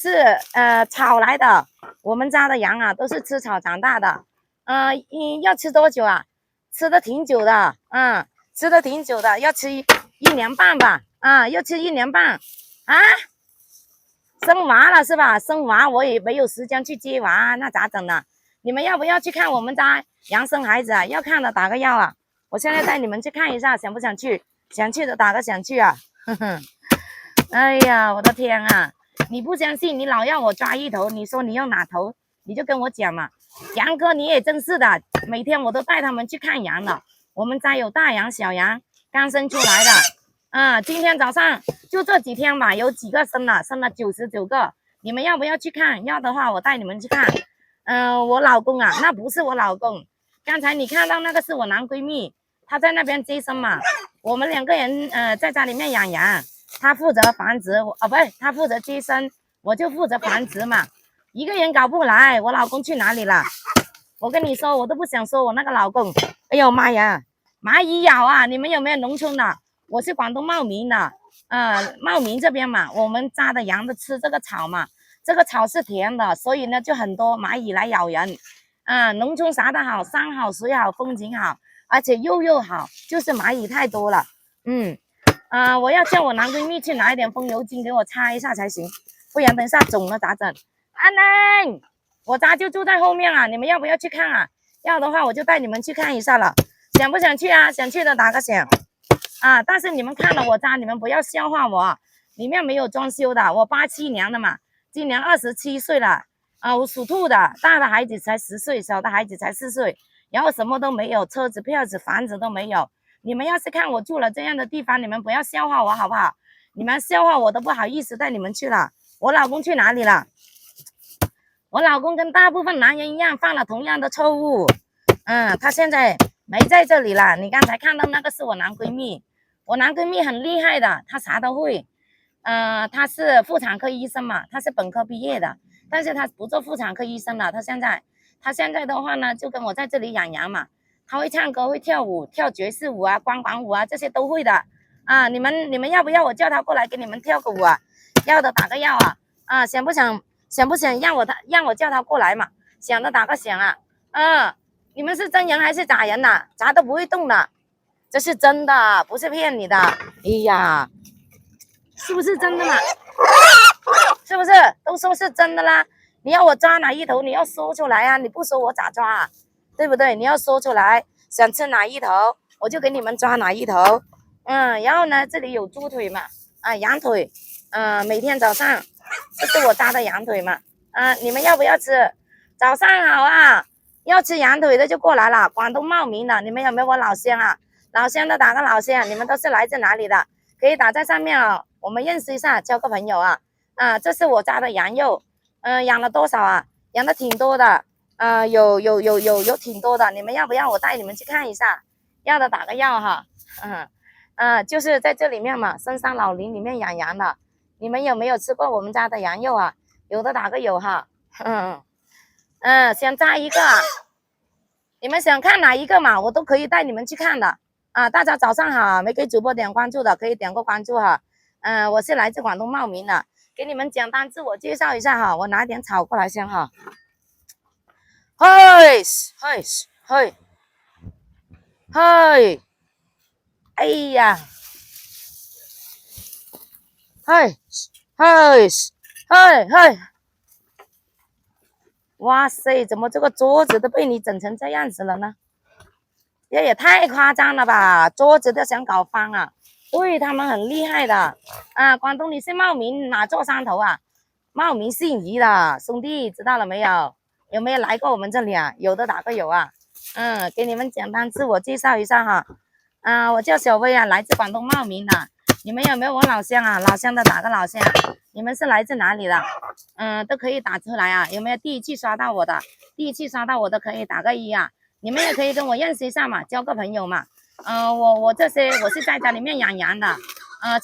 是草来的，我们家的羊啊都是吃草长大的。要吃多久啊？吃的挺久的，吃的挺久的，要吃一年半吧，要吃一年半啊。生娃了是吧？生娃我也没有时间去接娃，那咋整呢？你们要不要去看我们家羊生孩子啊？要看的打个要啊！我现在带你们去看一下，想不想去？想去的打个想去啊！呵呵，哎呀，我的天啊！你不相信，你老要我抓一头，你说你要哪头，你就跟我讲嘛。杨哥你也真是的，每天我都带他们去看羊了。我们家有大羊、小羊，刚生出来的。今天早上就这几天吧，有几个生了99个。你们要不要去看？要的话，我带你们去看。我老公啊，那不是我老公，刚才你看到那个是我男闺蜜，他在那边接生嘛。我们两个人在家里面养羊，他负责繁殖，不是他负责接生，我就负责繁殖嘛。一个人搞不来，我老公去哪里了？我跟你说，我都不想说我那个老公。哎呦妈呀，蚂蚁咬啊！你们有没有农村的？我是广东茂名的，茂名这边嘛，我们家的羊都吃这个草嘛，这个草是甜的，所以呢就很多蚂蚁来咬人。农村啥的好，山好水好风景好，而且又好，就是蚂蚁太多了。我要叫我男闺蜜去拿一点风油精给我擦一下才行，不然等一下肿了咋整？安南，我家就住在后面啊，你们要不要去看啊？要的话我就带你们去看一下了，想不想去啊？想去的打个响。但是你们看了我家，你们不要笑话我，里面没有装修的，我87年的嘛，今年27岁了，我属兔的，大的孩子才10岁，小的孩子才4岁，然后什么都没有，车子、票子、房子都没有。你们要是看我住了这样的地方，你们不要笑话我好不好？你们笑话我都不好意思带你们去了。我老公去哪里了？我老公跟大部分男人一样犯了同样的错误，他现在没在这里了。你刚才看到那个是我男闺蜜，我男闺蜜很厉害的，他啥都会。他是妇产科医生嘛，他是本科毕业的，但是他不做妇产科医生了。他现在的话呢，就跟我在这里养羊嘛。他会唱歌，会跳舞，跳爵士舞啊、钢管舞啊，这些都会的。你们要不要我叫他过来给你们跳个舞啊？要的打个要啊！想不想让我叫他过来嘛？想的打个响啊！你们是真人还是假人呐？咋都不会动的，这是真的，不是骗你的。哎呀，是不是真的嘛？是不是都说是真的啦？你要我抓哪一头，你要说出来啊！你不说我咋抓啊？对不对？你要说出来，想吃哪一头，我就给你们抓哪一头。然后呢，这里有猪腿嘛，羊腿，每天早上这是我家的羊腿嘛，你们要不要吃？早上好啊，要吃羊腿的就过来了，广东茂名的，你们有没有我老乡啊？老乡的打个老乡，你们都是来自哪里的？可以打在上面啊，我们认识一下，交个朋友啊。这是我家的羊肉，养了多少啊？养的挺多的。有挺多的，你们要不要我带你们去看一下？要的打个要哈。就是在这里面嘛，深山老林里面养羊的，你们有没有吃过我们家的羊肉啊？有的打个有哈。想扎一个啊？你们想看哪一个嘛？我都可以带你们去看的。大家早上好，没给主播点关注的可以点个关注哈。我是来自广东茂名的，给你们简单自我介绍一下哈。我拿点草过来先哈。嘿，哎呀，嘿，哇塞，怎么这个桌子都被你整成这样子了呢？这也太夸张了吧，桌子都想搞翻啊！对，他们很厉害的。广东你是茂名哪座山头啊？茂名信宜的兄弟，知道了没有？有没有来过我们这里啊？有的打个有啊。给你们简单自我介绍一下哈。我叫小薇啊，来自广东茂名的。你们有没有我老乡啊？老乡的打个老乡。你们是来自哪里的？都可以打出来啊。有没有第一期刷到我的？第一期刷到我的可以打个1啊。你们也可以跟我认识一下嘛，交个朋友嘛。我这些我是在家里面养羊的。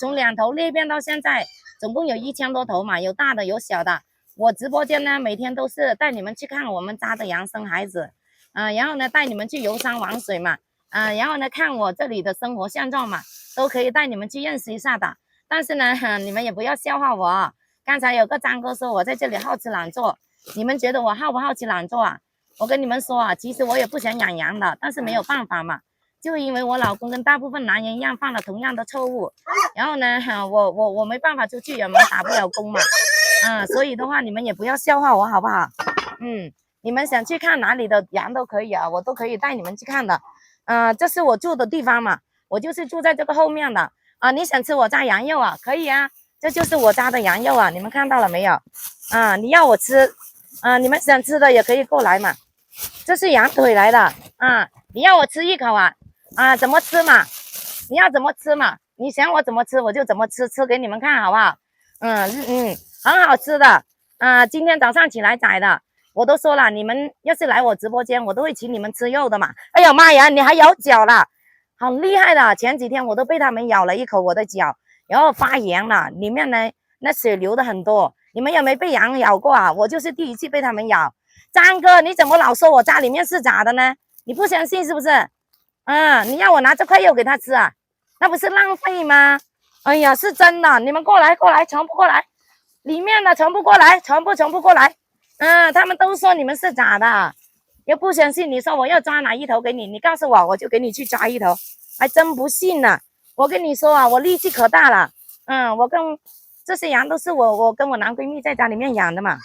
从2头裂变到现在，总共有1000多头嘛，有大的有小的。我直播间呢，每天都是带你们去看我们家的羊生孩子，然后呢带你们去游山玩水嘛，然后呢看我这里的生活现状嘛，都可以带你们去认识一下的。但是呢，你们也不要笑话我，刚才有个张哥说我在这里好吃懒做，你们觉得我好不好吃懒做啊？我跟你们说啊，其实我也不想养羊的，但是没有办法嘛，就因为我老公跟大部分男人一样犯了同样的错误，然后呢，我没办法出去远门打不了工嘛，所以的话你们也不要笑话我好不好？你们想去看哪里的羊都可以啊，我都可以带你们去看的。这是我住的地方嘛，我就是住在这个后面的啊。你想吃我家羊肉啊？可以啊，这就是我家的羊肉啊，你们看到了没有？你要我吃你们想吃的也可以过来嘛。这是羊腿来的你要我吃一口啊？怎么吃嘛？你要怎么吃嘛？你想我怎么吃我就怎么吃，吃给你们看好不好？很好吃的今天早上起来宰的。我都说了，你们要是来我直播间，我都会请你们吃肉的嘛。哎呀妈呀，你还咬脚了，好厉害的！前几天我都被他们咬了一口我的脚，然后发炎了，里面呢那血流的很多。你们有没有被羊咬过啊？我就是第一次被他们咬。张哥，你怎么老说我家里面是假的呢？你不相信是不是？你要我拿这块肉给他吃啊？那不是浪费吗？哎呀，是真的，你们过来，全部过来，里面的全部过来，全部过来。他们都说你们是假的，又不相信，你说我要抓哪一头给你，你告诉我，我就给你去抓一头，还真不信呢。我跟你说啊，我力气可大了。我跟这些羊都是我跟我男闺蜜在家里面养的嘛。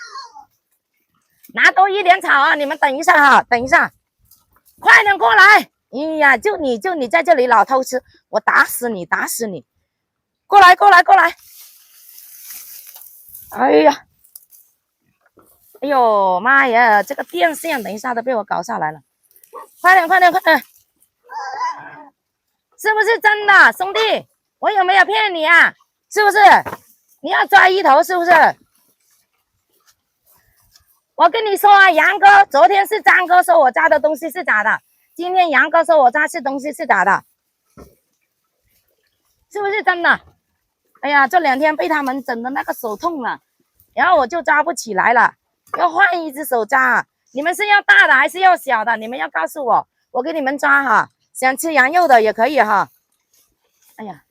拿多一点草啊，你们等一下哈，等一下，快点过来。哎呀，就你在这里老偷吃，我打死你，打死你！过来。哎呀！哎呦妈呀，这个电线等一下都被我搞下来了，快点，是不是真的，兄弟？我有没有骗你啊？是不是？你要抓一头是不是？我跟你说啊，杨哥，昨天是张哥说我家的东西是假的，今天杨哥说我家是东西是假的，是不是真的？哎呀，这2天被他们整的那个手痛了，然后我就抓不起来了。要换一只手抓，你们是要大的还是要小的？你们要告诉我，我给你们抓哈。想吃羊肉的也可以哈。哎呀，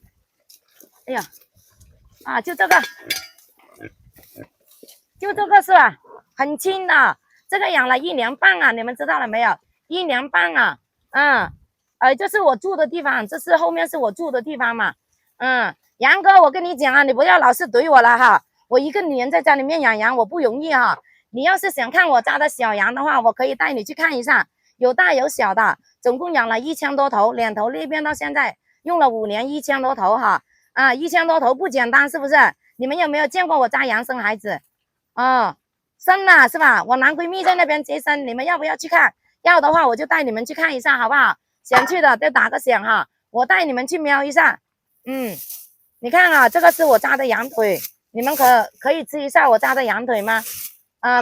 就这个是吧？很轻的，这个养了1年半啊，你们知道了没有？1年半啊，这是我住的地方，这是后面是我住的地方嘛。杨哥，我跟你讲啊，你不要老是怼我了哈。我一个女人在家里面养羊，我不容易哈。你要是想看我家的小羊的话，我可以带你去看一下，有大有小的，总共养了1000多头，2头裂变到现在用了5年，1000多头哈，1000多头不简单是不是？你们有没有见过我家羊生孩子？生了是吧？我男闺蜜在那边接生，你们要不要去看？要的话我就带你们去看一下好不好？想去的就打个响哈，我带你们去瞄一下。你看啊，这个是我家的羊腿，你们可以吃一下我家的羊腿吗？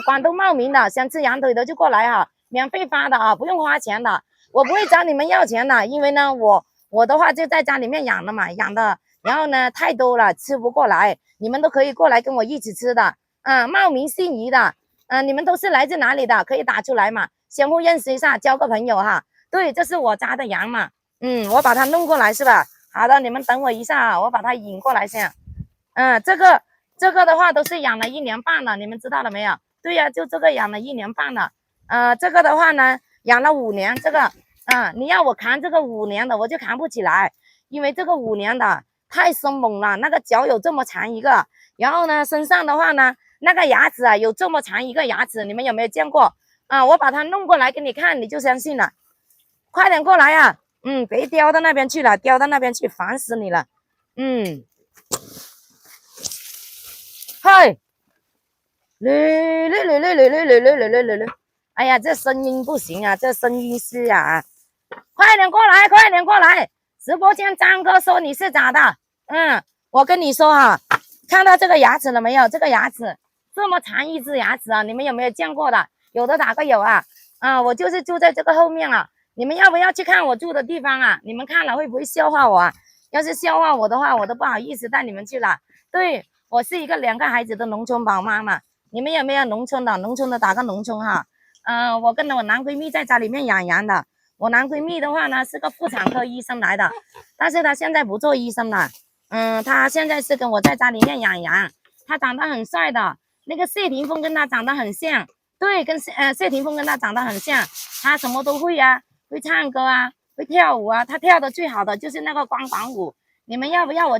广东茂名的，想吃羊腿的就过来哈，免费发的啊，不用花钱的，我不会找你们要钱的，因为呢，我的话就在家里面养的嘛，养的，然后呢太多了吃不过来，你们都可以过来跟我一起吃的，茂名信宜的，你们都是来自哪里的？可以打出来嘛，相互认识一下，交个朋友哈。对，这是我家的羊嘛，我把它弄过来是吧？好的，你们等我一下啊，我把它引过来先。这个的话都是养了1年半了，你们知道了没有？对呀，就这个养了1年半了。这个的话呢，养了5年。这个，你要我扛这个5年的，我就扛不起来，因为这个5年的太生猛了，那个脚有这么长一个，然后呢，身上的话呢，那个牙齿啊有这么长一个牙齿，你们有没有见过？我把它弄过来给你看，你就相信了。快点过来啊！别叼到那边去了，叼到那边去，烦死你了。嗨，哎呀，这声音不行啊，这声音是啊，快点过来！直播间张哥说你是假的，我跟你说哈，看到这个牙齿了没有？这个牙齿这么长一只牙齿啊，你们有没有见过的？有的打个有啊，我就是住在这个后面啊，你们要不要去看我住的地方啊？你们看了会不会笑话我啊？要是笑话我的话，我都不好意思带你们去了。对。我是一个2个孩子的农村宝妈嘛，你们有没有农村的打个农村哈。我跟我男闺蜜在家里面养羊的，我男闺蜜的话呢是个妇产科医生来的，但是他现在不做医生了，他现在是跟我在家里面养羊，他长得很帅的。那个谢霆锋跟他长得很像，对，跟谢霆锋跟他长得很像。他什么都会啊，会唱歌啊，会跳舞啊。他跳的最好的就是那个钢管舞。你们要不要我